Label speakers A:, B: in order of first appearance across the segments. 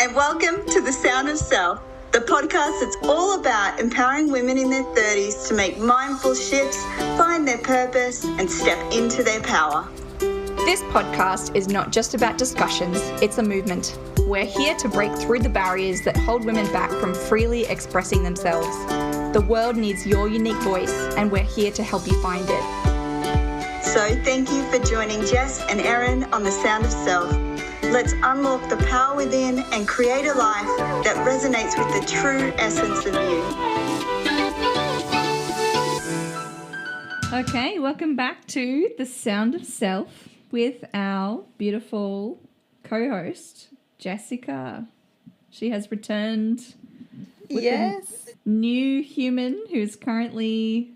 A: and welcome to The Sound of Self, the podcast that's all about empowering women in their 30s to make mindful shifts, find their purpose, and step into their power.
B: This podcast is not just about discussions, it's a movement. We're here to break through the barriers that hold women back from freely expressing themselves. The world needs your unique voice, and we're here to help you find it.
A: So thank you for joining Jess and Erin on The Sound of Self. Let's unlock the power within and create a life that resonates with the true essence of you.
B: Okay, welcome back to The Sound of Self with our beautiful co-host, Jessica. She has returned with a new human who's currently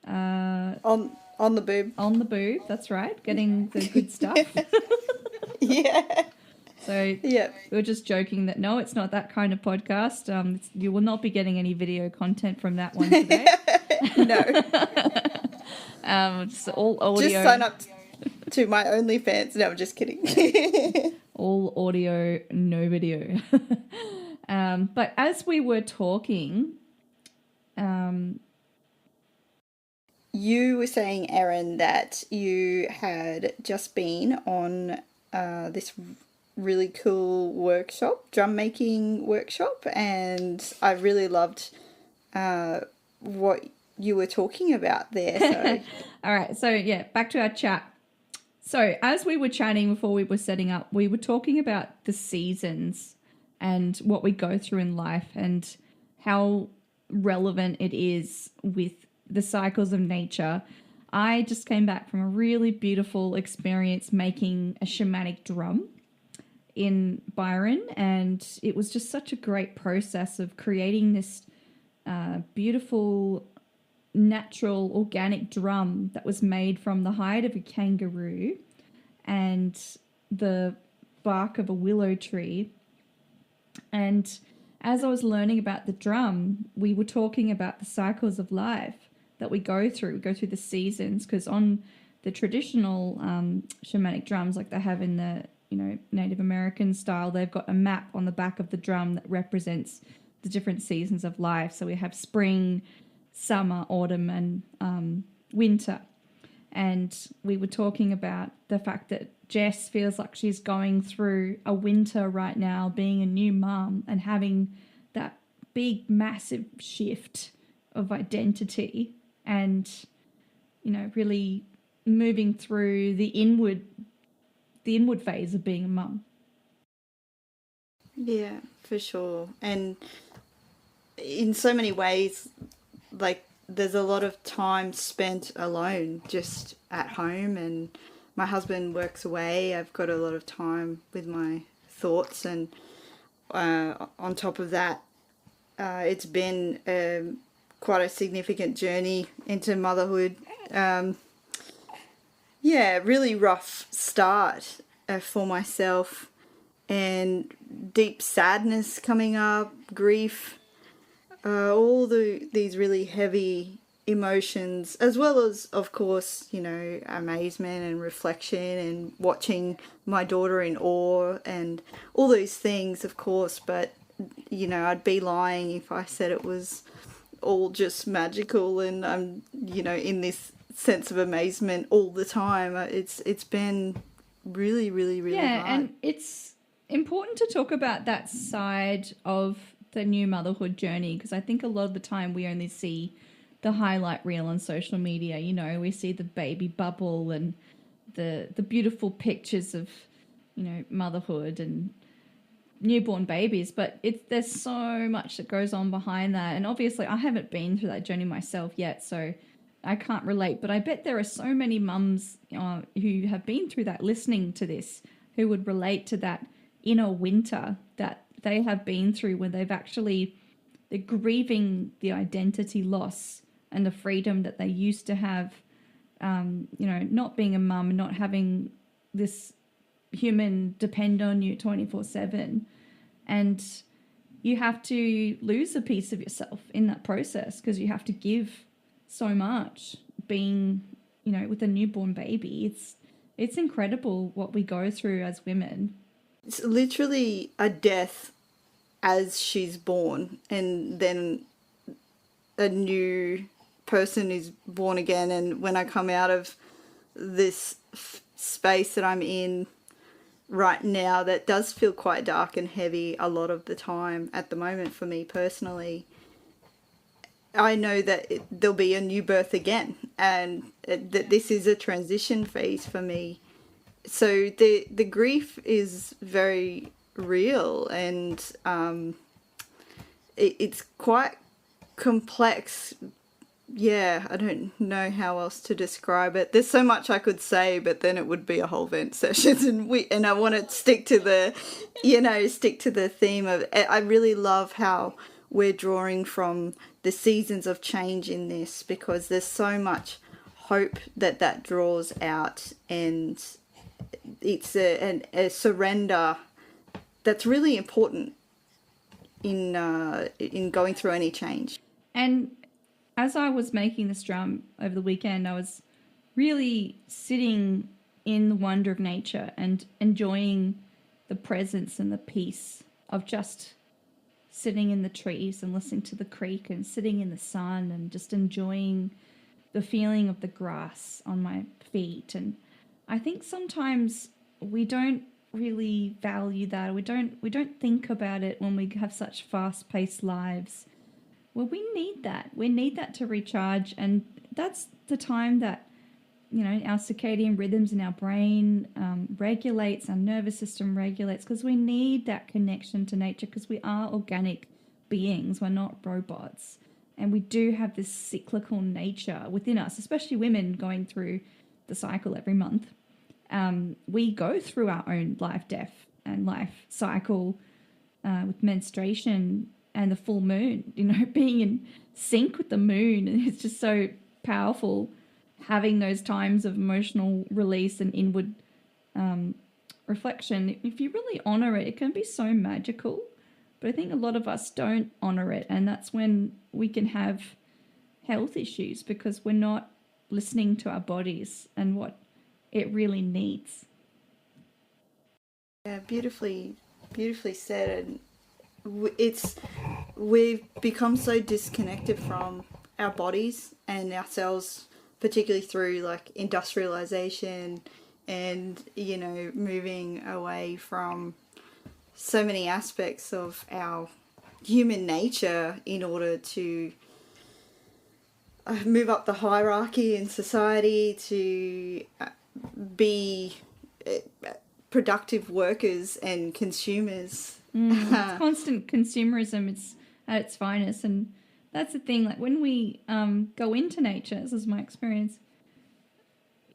C: on the boob.
B: On the boob, that's right, getting the good stuff.
C: Yeah.
B: So we were just joking that no, it's not that kind of podcast. You will not be getting any video content from that one today.
C: No.
B: Just all audio.
C: Just sign up to my OnlyFans. No, I'm just kidding.
B: All audio, no video. But as we were talking,
C: you were saying, Erin, that you had just been on this really cool workshop, drum making workshop, and I really loved what you were talking about there. So.
B: All right, so yeah, back to our chat. So as we were chatting before we were setting up, we were talking about the seasons and what we go through in life and how relevant it is with the cycles of nature. I just came back from a really beautiful experience making a shamanic drum in Byron, and it was just such a great process of creating this beautiful, natural, organic drum that was made from the hide of a kangaroo and the bark of a willow tree. And as I was learning about the drum, we were talking about the cycles of life that we go through. We go through the seasons, because on the traditional shamanic drums, like they have in the Native American style, they've got a map on the back of the drum that represents the different seasons of life. So we have spring, summer, autumn, and winter. And we were talking about the fact that Jess feels like she's going through a winter right now, being a new mum and having that big, massive shift of identity. And, really moving through the inward phase of being a mum.
C: Yeah, for sure. And in so many ways, like, there's a lot of time spent alone, just at home, and my husband works away. I've got a lot of time with my thoughts, and on top of that, it's been quite a significant journey into motherhood. Really rough start for myself, and deep sadness coming up, grief, all these really heavy emotions, as well as, of course, amazement and reflection and watching my daughter in awe and all those things, of course. But, I'd be lying if I said it was all just magical and I'm in this sense of amazement all the time. It's been really, really, really hard.
B: And it's important to talk about that side of the new motherhood journey, because I think a lot of the time we only see the highlight reel on social media. We see the baby bubble and the beautiful pictures of motherhood and newborn babies, but there's so much that goes on behind that. And obviously I haven't been through that journey myself yet, so I can't relate, but I bet there are so many mums who have been through that listening to this, who would relate to that inner winter that they have been through, when they're grieving the identity loss and the freedom that they used to have, not being a mum, not having this human depend on you 24/7, and you have to lose a piece of yourself in that process, because you have to give so much being with a newborn baby. It's incredible what we go through as women.
C: it's literally a death as she's born, and then a new person is born again. And when I come out of this space that I'm in right now, that does feel quite dark and heavy a lot of the time at the moment for me personally, I know that there'll be a new birth again, and that this is a transition phase for me. So the grief is very real, and it's quite complex. Yeah, I don't know how else to describe it. There's so much I could say, but then it would be a whole vent session, and I want to stick to the theme of. I really love how we're drawing from the seasons of change in this, because there's so much hope that draws out, and it's a surrender that's really important in going through any change.
B: And as I was making this drum over the weekend, I was really sitting in the wonder of nature and enjoying the presence and the peace of just sitting in the trees and listening to the creek and sitting in the sun and just enjoying the feeling of the grass on my feet. And I think sometimes we don't really value that. We don't think about it when we have such fast-paced lives. Well, we need that. We need that to recharge, and that's the time that, you know, our circadian rhythms in our brain regulates, our nervous system regulates, because we need that connection to nature, because we are organic beings. We're not robots. And we do have this cyclical nature within us, especially women going through the cycle every month. We go through our own life, death, and life cycle with menstruation and the full moon, you know, being in sync with the moon. And it's just so powerful having those times of emotional release and inward reflection. If you really honor it, it can be so magical. But I think a lot of us don't honor it, and that's when we can have health issues, because we're not listening to our bodies and what it really needs.
C: Yeah, beautifully said. And we've become so disconnected from our bodies and ourselves, particularly through like industrialization and, you know, moving away from so many aspects of our human nature in order to move up the hierarchy in society, to be productive workers and consumers.
B: It's constant consumerism. It's at its finest. And that's the thing, like when we go into nature, this is my experience,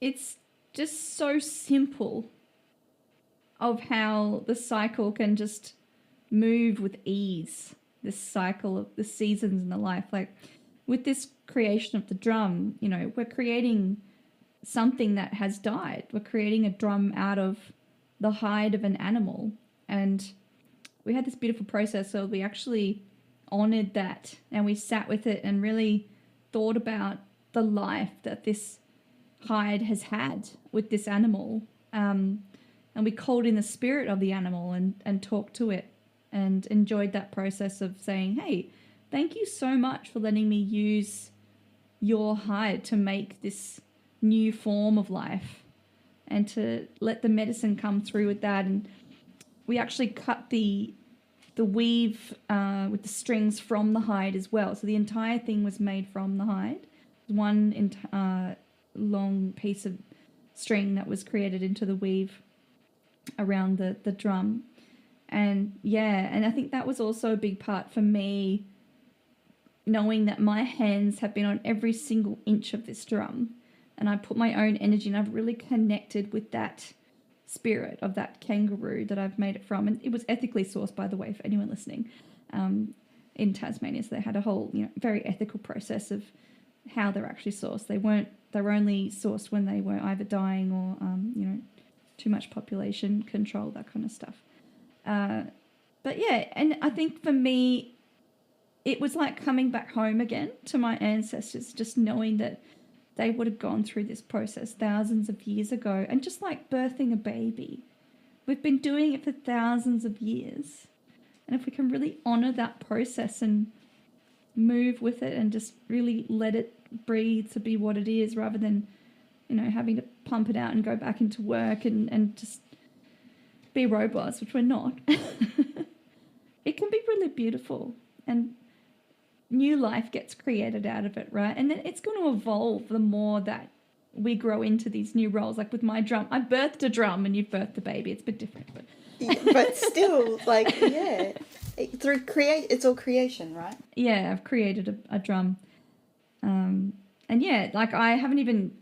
B: it's just so simple of how the cycle can just move with ease, this cycle of the seasons in the life. Like with this creation of the drum, you know, we're creating something that has died. We're creating a drum out of the hide of an animal. And we had this beautiful process, so we actually honored that, and we sat with it and really thought about the life that this hide has had with this animal. And we called in the spirit of the animal and talked to it and enjoyed that process of saying, hey, thank you so much for letting me use your hide to make this new form of life, and to let the medicine come through with that. And we actually cut the weave with the strings from the hide as well. So the entire thing was made from the hide. One long piece of string that was created into the weave around the drum. And yeah, and I think that was also a big part for me, knowing that my hands have been on every single inch of this drum, and I put my own energy, and I've really connected with that spirit of that kangaroo that I've made it from. And it was ethically sourced, by the way, for anyone listening, in Tasmania. So they had a whole, you know, very ethical process of how they're actually sourced. They were only sourced when they were either dying or, you know, too much population control, that kind of stuff. But yeah, and I think for me, it was like coming back home again to my ancestors, just knowing that they would have gone through this process thousands of years ago. And just like birthing a baby, we've been doing it for thousands of years. And if we can really honor that process and move with it and just really let it breathe to be what it is, rather than, you know, having to pump it out and go back into work and just be robots, which we're not. It can be really beautiful, and new life gets created out of it, right? And then it's going to evolve the more that we grow into these new roles. Like with my drum, I birthed a drum and you've birthed a baby. It's a bit different, but
C: but still, like, yeah, it's all creation, right?
B: Yeah, I've created a drum, and yeah, like I haven't even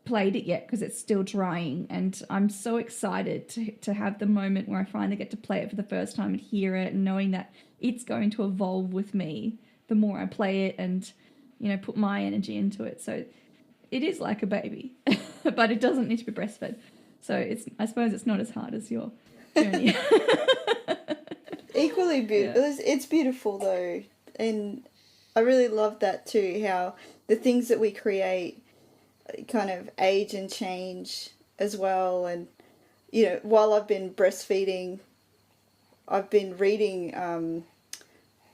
B: played it yet because it's still drying, and I'm so excited to have the moment where I finally get to play it for the first time and hear it, and knowing that it's going to evolve with me the more I play it and, you know, put my energy into it. So it is like a baby, but it doesn't need to be breastfed. So I suppose it's not as hard as your journey.
C: Equally beautiful. Yeah. It's beautiful though, and I really love that too, how the things that we create kind of age and change as well. And, you know, while I've been breastfeeding, I've been reading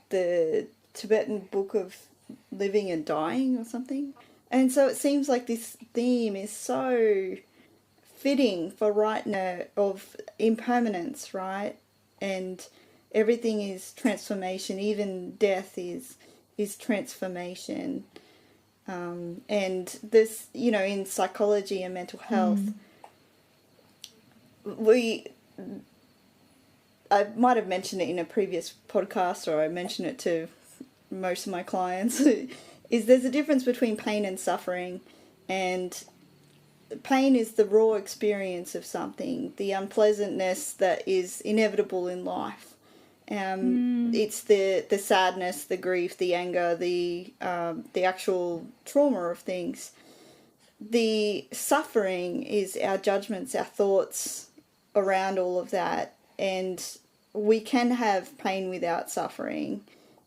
C: the Tibetan book of living and dying or something. And so it seems like this theme is so fitting for right now, of impermanence, right? And everything is transformation. Even death is transformation. And this, you know, in psychology and mental health, I might have mentioned it in a previous podcast, or I mentioned it to most of my clients, is there's a difference between pain and suffering. And pain is the raw experience of something, the unpleasantness that is inevitable in life. It's the sadness, the grief, the anger, the actual trauma of things. The suffering is our judgments, our thoughts around all of that. And we can have pain without suffering,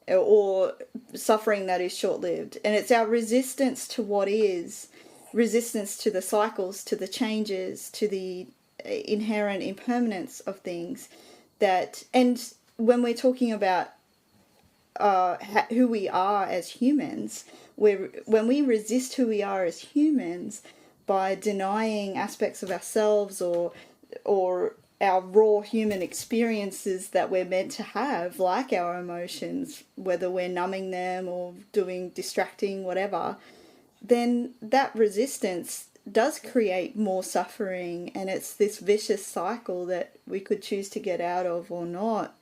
C: or suffering that is short-lived. And it's our resistance to what is, resistance to the cycles, to the changes, to the inherent impermanence of things that, and when we're talking about who we are as humans, when we resist who we are as humans by denying aspects of ourselves or our raw human experiences that we're meant to have, like our emotions, whether we're numbing them or doing distracting, whatever, then that resistance does create more suffering, and it's this vicious cycle that we could choose to get out of or not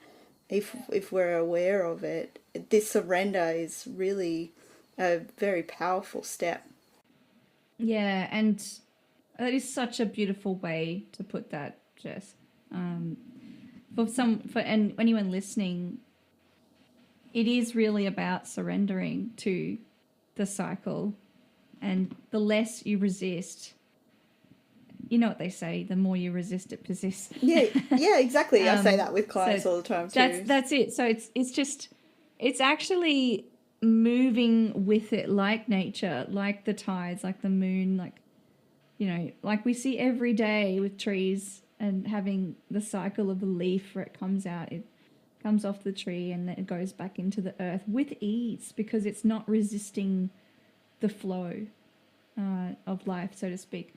C: if we're aware of it. This surrender is really a very powerful step.
B: Yeah, and that is such a beautiful way to put that, Jess. For anyone listening, it is really about surrendering to the cycle, and the less you resist, you know what they say, the more you resist, it persists.
C: Yeah, exactly. I say that with clients all the time too.
B: That's it. So it's actually moving with it, like nature, like the tides, like the moon, like, you know, like we see every day with trees, and having the cycle of the leaf where it comes out, it comes off the tree and then it goes back into the earth with ease, because it's not resisting the flow of life, so to speak.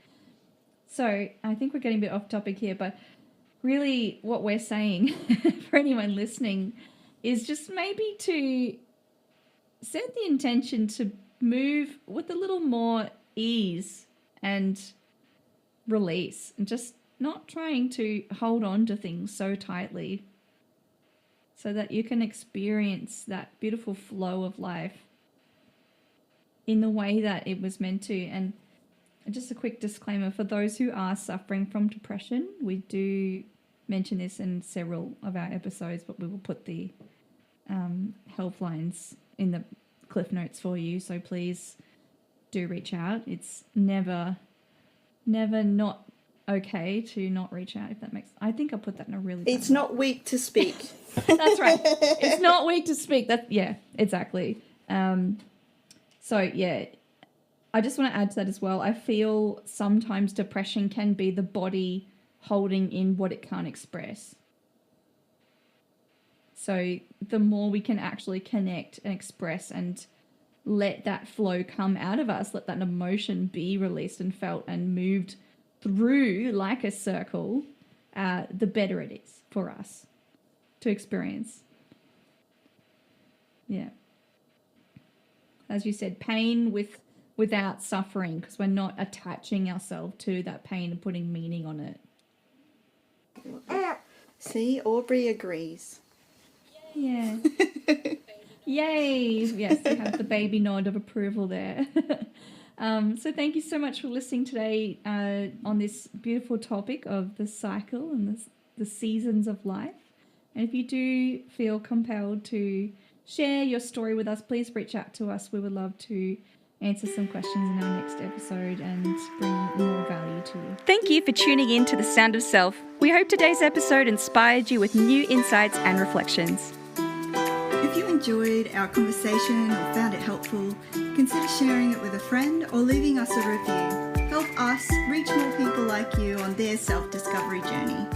B: So I think we're getting a bit off topic here, but really what we're saying for anyone listening is just maybe to set the intention to move with a little more ease and release, and just not trying to hold on to things so tightly, so that you can experience that beautiful flow of life in the way that it was meant to. And just a quick disclaimer for those who are suffering from depression, we do mention this in several of our episodes, but we will put the help lines in the cliff notes for you, so please do reach out. It's never not okay to not reach out, if that makes. I think I put that in a really.
C: It's not weak to speak.
B: That's right. It's not weak to speak. Yeah, exactly. So yeah, I just want to add to that as well. I feel sometimes depression can be the body holding in what it can't express. So the more we can actually connect and express and let that flow come out of us, let that emotion be released and felt and moved through like a circle, the better it is for us to experience. Yeah. As you said, pain without suffering, because we're not attaching ourselves to that pain and putting meaning on it.
C: See, Aubrey agrees.
B: Yeah. Yay. Yes, we have the baby nod of approval there. So thank you so much for listening today on this beautiful topic of the cycle and the seasons of life. And if you do feel compelled to share your story with us, please reach out to us. We would love to answer some questions in our next episode and bring more value to you.
D: Thank you for tuning in to The Sound of Self. We hope today's episode inspired you with new insights and reflections.
C: If you enjoyed our conversation or found it helpful, consider sharing it with a friend or leaving us a review. Help us reach more people like you on their self-discovery journey.